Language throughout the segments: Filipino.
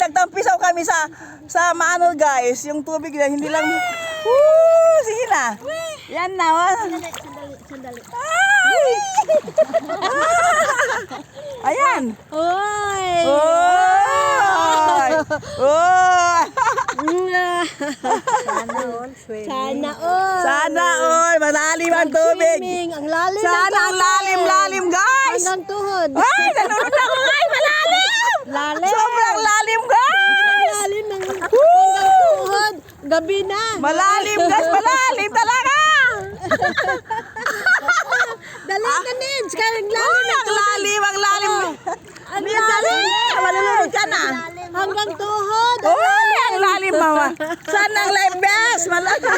nagtampisaw kami sa maano guys, yung tubig na hindi lang. Sige na. Yan na. Sandali. Ay! Ayan. Oy! Oy! Oy! Sana all. Sana all. Malalim ang tubig. Swimming. Ang lalim. Sana ang lalim guys. Hanggang tuhod. Ay, nalulod ako guys. Malalim. Lalim. Sobrang lalim guys. Lalim ng hanggang tuhod. Gabi na. Malalim guys. Malalim talaga. Dali na, Neds. Ang lalim. Ay, ang lalim. Ang lalim. Ang Dali. Malulunod ka na. Hanggang tuhod. Uy, ang lalim mama. Saan ang life vest? Malalim.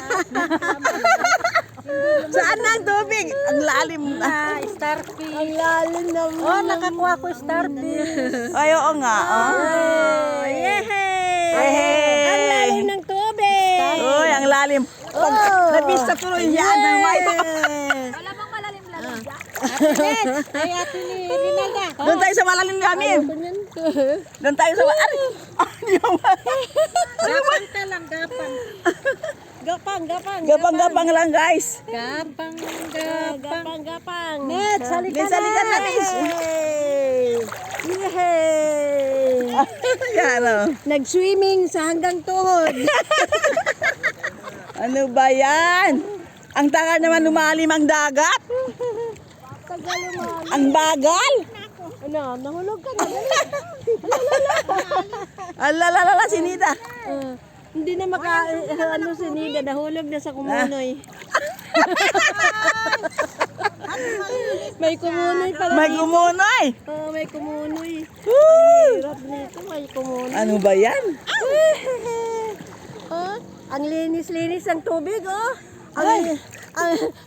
Saan ang tubig? Ang lalim na. Starfish. Ang lalim naman. Oh, nakakuha ko starfish. Ay, oo nga. Yehey! Ang lalim ng tubig. Uy, ang lalim. Pag nabista tuloy yan ng may. Wala bang malalim-lalim dyan? Ay, ate ni Rinalda. Doon tayo sa malalim namin. Doon tayo sa malalim. Gapang ka lang, gapang. Gapang lang guys. Gapang. Net, salikan na. Salikan na, Miss. Yehey! Yan o. Nag-swimming sa hanggang tuhod. Ano ba yan? Ang tagal naman lumalim ang dagat. Tagal lumalim. Ang bagal. Ano, nahulog ka na. Alalala, sinita. Hindi na ano si Nida, nahulog na sa kumunoy. May kumunoy pala. May gumunoy. Oh, may kumunoy. Woo! Hirap nito, may kumunoy. Ano ba yan? Oh, ang linis-linis ng tubig, oh.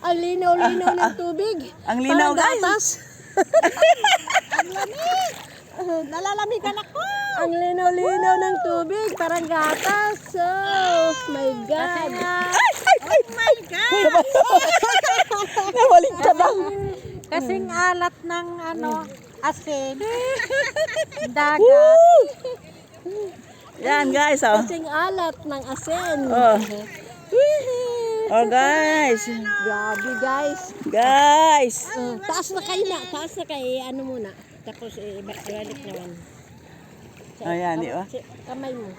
Ang linaw-linaw ng tubig. Ang linaw, Parang guys. gatas. Ang lamig. Nalalamig anak ko. Ang linaw-linaw ng tubig, parang gatas. Oh, my God. Oh my God! Nabaligtad lang. Kasing alat ng asin. Dagat. Woo! Yan guys, oh. Kasing alat ng asin. Oh. Oh guys. Grabe guys. Guys. Taas na kayo na. Taas na kayo. Ano muna. Tapos ibalik naman. Oh yan, di ba? Kamay mo.